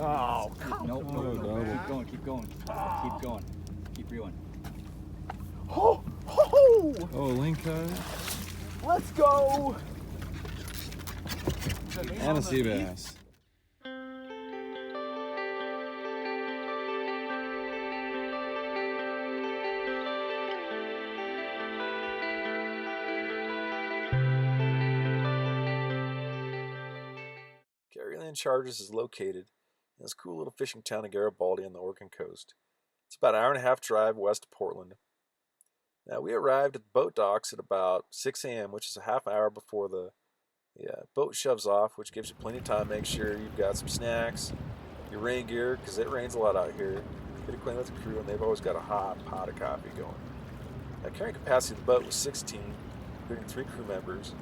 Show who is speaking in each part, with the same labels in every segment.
Speaker 1: Oh, come
Speaker 2: Nope,
Speaker 1: on.
Speaker 2: nope, nope. Keep going, keep going. Keep going. Keep reeling.
Speaker 1: Ho, ho, ho.
Speaker 3: Oh, lingcod.
Speaker 1: Let's go.
Speaker 3: And a sea bass.
Speaker 4: Kerri Lin Charters is located in this cool little fishing town of Garibaldi on the Oregon coast. It's about an hour and a half drive west of Portland. Now, we arrived at the boat docks at about 6 a.m., which is a half hour before the boat shoves off, which gives you plenty of time to make sure you've got some snacks, your rain gear, because it rains a lot out here. Get acquainted with the crew, and they've always got a hot pot of coffee going. Now, carrying capacity of the boat was 16, including 3 crew members,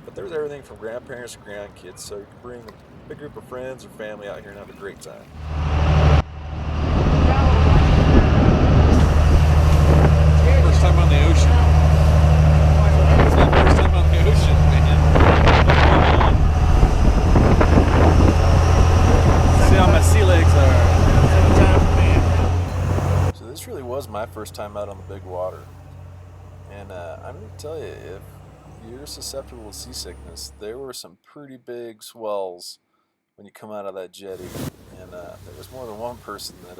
Speaker 4: but there was everything from grandparents to grandkids, so you can bring a big group of friends or family out here and have a great time.
Speaker 3: First time on the ocean. It's my first time on the ocean, man. See how my sea legs are.
Speaker 4: So this really was my first time out on the big water. And I'm going to tell you, if you're susceptible to seasickness, there were some pretty big swells when you come out of that jetty. And there was more than one person that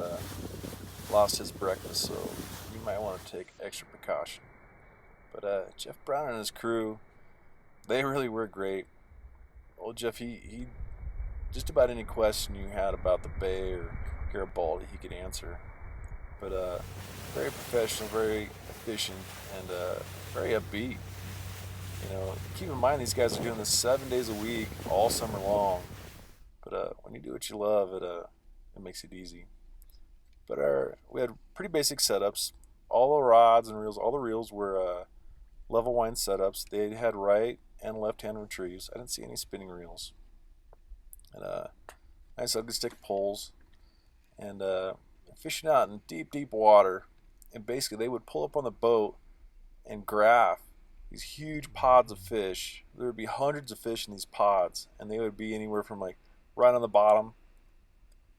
Speaker 4: lost his breakfast, so you might want to take extra precaution. But Jeff Brown and his crew, they really were great. Old Jeff, he just about any question you had about the bay or Garibaldi, he could answer. But very professional, very efficient, and very upbeat. You know, keep in mind these guys are doing this 7 days a week, all summer long. But when you do what you love, it makes it easy. But we had pretty basic setups. All the rods and reels, all the reels were level wind setups. They had right and left hand retrieves. I didn't see any spinning reels. And nice ugly stick poles. And fishing out in deep, deep water. And basically they would pull up on the boat and graph these huge pods of fish. There would be hundreds of fish in these pods, and they would be anywhere from like right on the bottom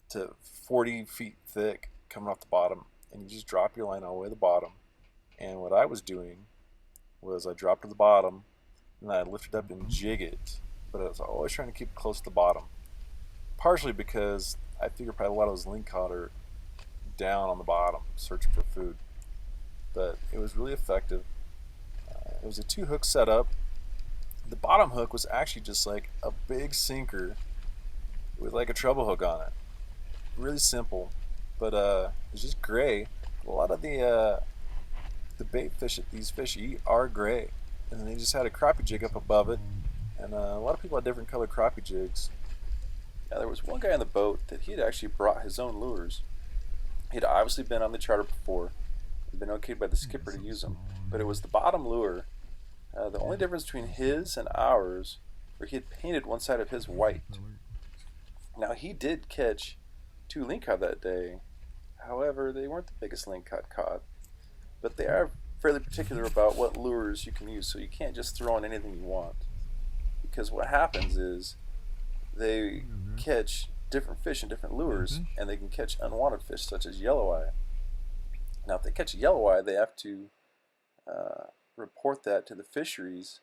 Speaker 4: to 40 feet thick coming off the bottom. And you just drop your line all the way to the bottom. And what I was doing was I dropped to the bottom and I lifted up and jig it, but I was always trying to keep it close to the bottom. Partially because I figured probably a lot of those lingcod are down on the bottom searching for food. But it was really effective. It was a 2-hook setup. The bottom hook was actually just like a big sinker with like a treble hook on it. Really simple, but it's just gray. A lot of the bait fish that these fish eat are gray, and then they just had a crappie jig up above it, and a lot of people had different colored crappie jigs. Now there was one guy on the boat that he had actually brought his own lures. He'd obviously been on the charter before, had been okayed by the skipper to use them, but it was the bottom lure. The only difference between his and ours, where he had painted one side of his white. Now he did catch 2 lingcod that day. However, they weren't the biggest lingcod caught, but they are fairly particular about what lures you can use, so you can't just throw in anything you want. Because what happens is they catch different fish in different lures, and they can catch unwanted fish such as yelloweye. Now if they catch a yelloweye, they have to report that to the fisheries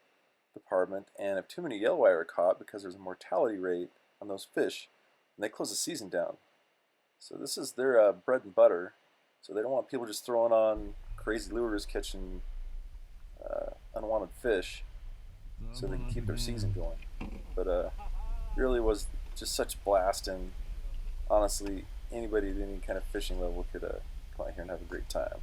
Speaker 4: department, and if too many yelloweye are caught, because there's a mortality rate on those fish, and they close the season down. So this is their bread and butter, so they don't want people just throwing on crazy lures catching unwanted fish so they can keep their season going. But really was just such a blast, and honestly anybody at any kind of fishing level could come out here and have a great time.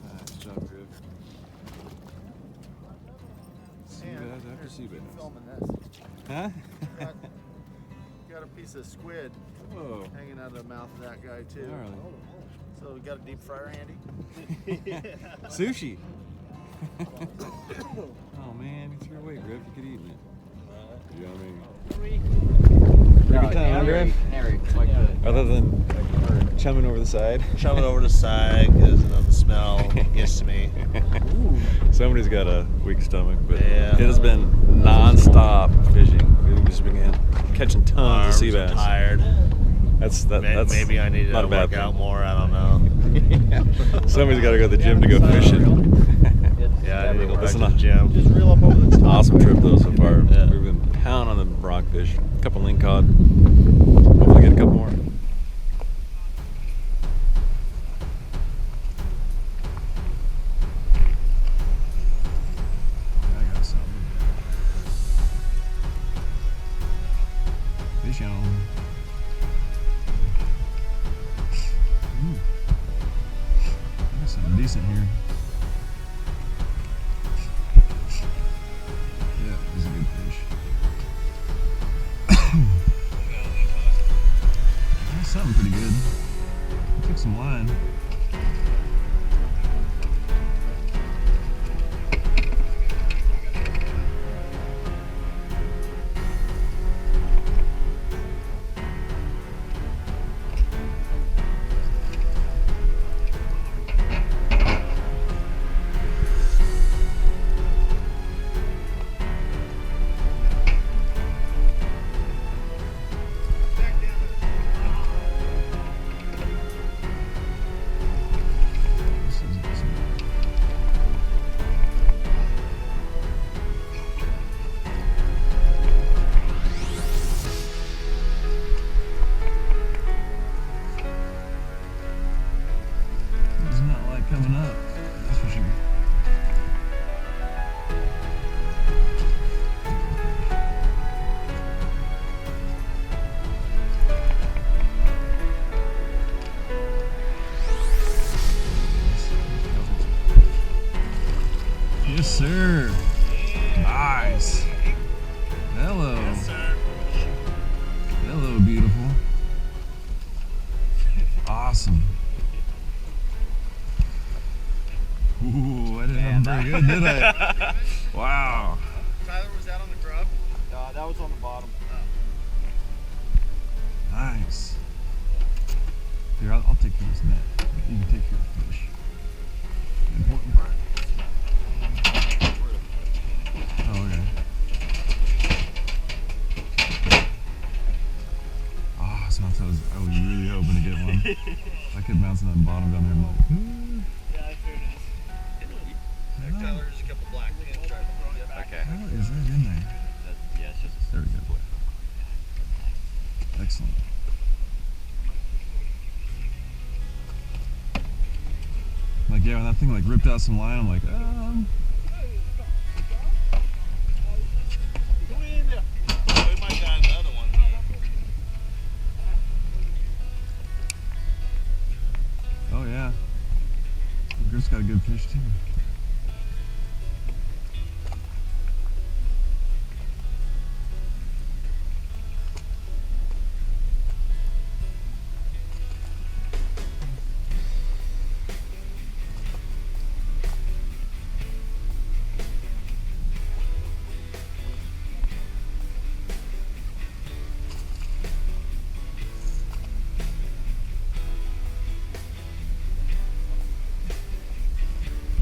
Speaker 3: Nice job, Griff. Sea bass after sea bass.
Speaker 1: Filming this.
Speaker 3: Huh?
Speaker 1: Got a piece of squid
Speaker 3: Whoa.
Speaker 1: hanging out of the mouth of that guy too.
Speaker 3: Gnarly.
Speaker 1: So we got a deep fryer handy.
Speaker 3: Sushi. Oh man, you threw away, Griff. You could eat it. You know what I mean? Every time.
Speaker 2: doing? Other than chumming over the side.
Speaker 5: Chumming over the side because the smell gets to me.
Speaker 3: Somebody's got a weak stomach, but
Speaker 5: Yeah.
Speaker 3: it has been non-stop fishing. We've just been catching tons
Speaker 5: Arms
Speaker 3: of sea
Speaker 5: are
Speaker 3: bass.
Speaker 5: tired.
Speaker 3: That's
Speaker 5: Maybe I need to
Speaker 3: not a bad
Speaker 5: work out
Speaker 3: thing.
Speaker 5: more. I don't know.
Speaker 3: Somebody's got to go to the gym to go fishing.
Speaker 5: Yeah, I need to go back
Speaker 3: Listen
Speaker 5: to the
Speaker 3: up.
Speaker 5: gym.
Speaker 1: Just reel up over the top.
Speaker 3: Awesome trip though so far.
Speaker 5: Yeah.
Speaker 3: We've been pounding on the rockfish. A couple lingcod. Hopefully get a couple more.
Speaker 2: I got some. Fish on. Got something decent here. Yeah, this is a good fish. That's something pretty good. Took some line. This is awesome. Does not like coming up, that's for sure. Yes, sir. Nice. Hello. Hello, beautiful. Awesome. Ooh, I didn't have very good, did I? Wow.
Speaker 1: Tyler, was that on the grub?
Speaker 2: That was on the bottom. Nice. Here, I'll take care of this net. You can take care of fish. The important part. Oh, okay. Awesome. I was really hoping to get one. I could bounce on that bottom down there. I'm like, ooh.
Speaker 1: Tyler, there's a couple black pins. Try to throw it back.
Speaker 2: How is that in there? There we go. Excellent. Like, yeah, when that thing like ripped out some line, I'm like,
Speaker 5: We might got another one here.
Speaker 2: oh yeah. Griff's got a good fish too.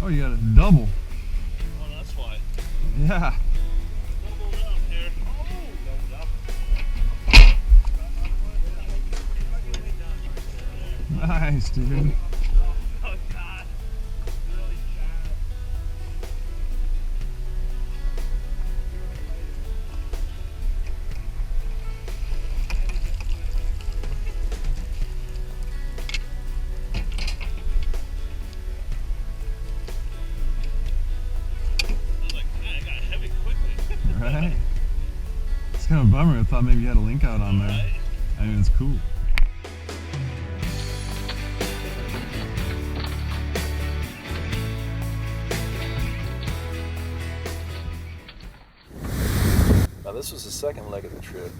Speaker 2: Oh, you got a double.
Speaker 5: Oh, that's why.
Speaker 2: Yeah.
Speaker 5: Doubled up here.
Speaker 2: Nice, dude.
Speaker 5: Oh, God. Really sharp. I was like, man, I got heavy quickly.
Speaker 2: Right? It's kind of a bummer. I thought maybe you had a link out on there.
Speaker 5: Right?
Speaker 2: I mean, it's cool.
Speaker 4: Now this was the second leg of the trip,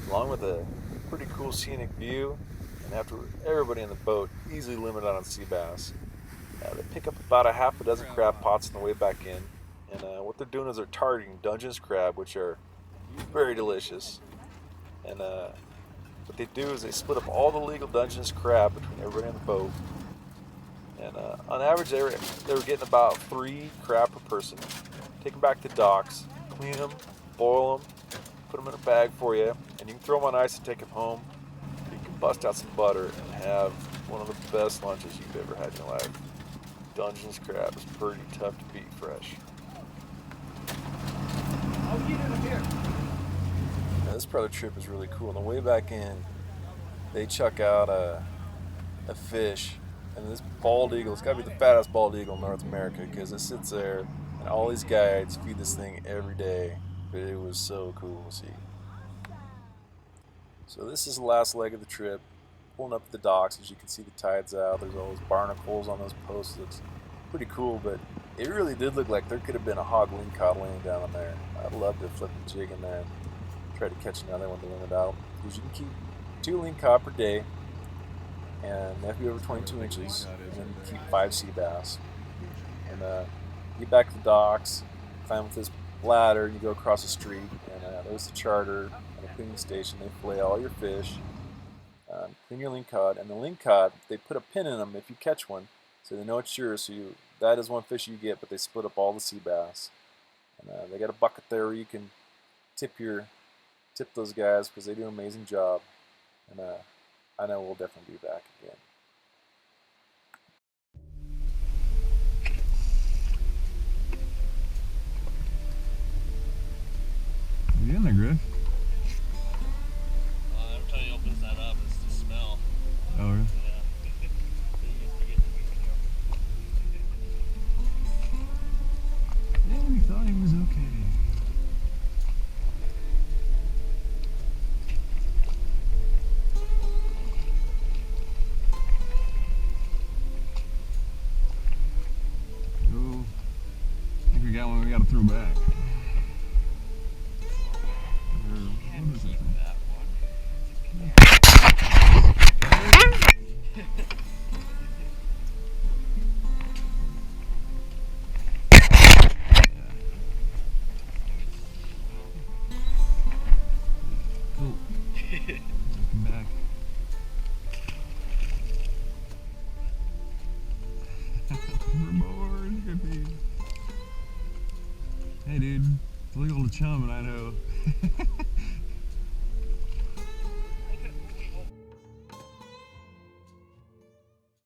Speaker 4: along with a pretty cool scenic view, and after everybody in the boat easily limited out on sea bass, they pick up about a half a dozen crab pots on the way back in, and what they're doing is they're targeting Dungeness crab, which are very delicious, and what they do is they split up all the legal Dungeness crab between everybody on the boat. And on average, they were getting about 3 crab per person. Take them back to docks, clean them, boil them, put them in a bag for you, and you can throw them on ice and take them home. You can bust out some butter and have one of the best lunches you've ever had in your life. Dungeness crab is pretty tough to beat fresh. Now, this part of the trip is really cool. On the way back in, they chuck out a fish, and this bald eagle, it's got to be the fattest bald eagle in North America because it sits there, and all these guides feed this thing every day. But it was so cool to see. So this is the last leg of the trip. Pulling up the docks, as you can see the tide's out. There's all those barnacles on those posts. It looks pretty cool, but it really did look like there could have been a hog lingcod laying down in there. I'd love to flip the jig in there and try to catch another one to limit out. Because you can keep 2 lingcod per day, and that would be over 22 inches, and then keep 5 sea bass. And get back to the docks, climb with this ladder, and you go across the street, and there's the charter and a cleaning station. They fillet all your fish. Clean your lingcod, and the lingcod, they put a pin in them if you catch one, so they know it's yours. So that is one fish you get, but they split up all the sea bass. And they got a bucket there where you can tip those guys because they do an amazing job. And I know we'll definitely be back again.
Speaker 2: You in there, Griff?
Speaker 5: Every time he opens that up, it's the smell.
Speaker 2: Oh, really? Yeah, we thought he was okay. Oh, I think we got one we gotta throw back. What is that thing? Cool. Welcome back. We're bored, Griffy. Hey, dude. It's illegal to chum, and I know.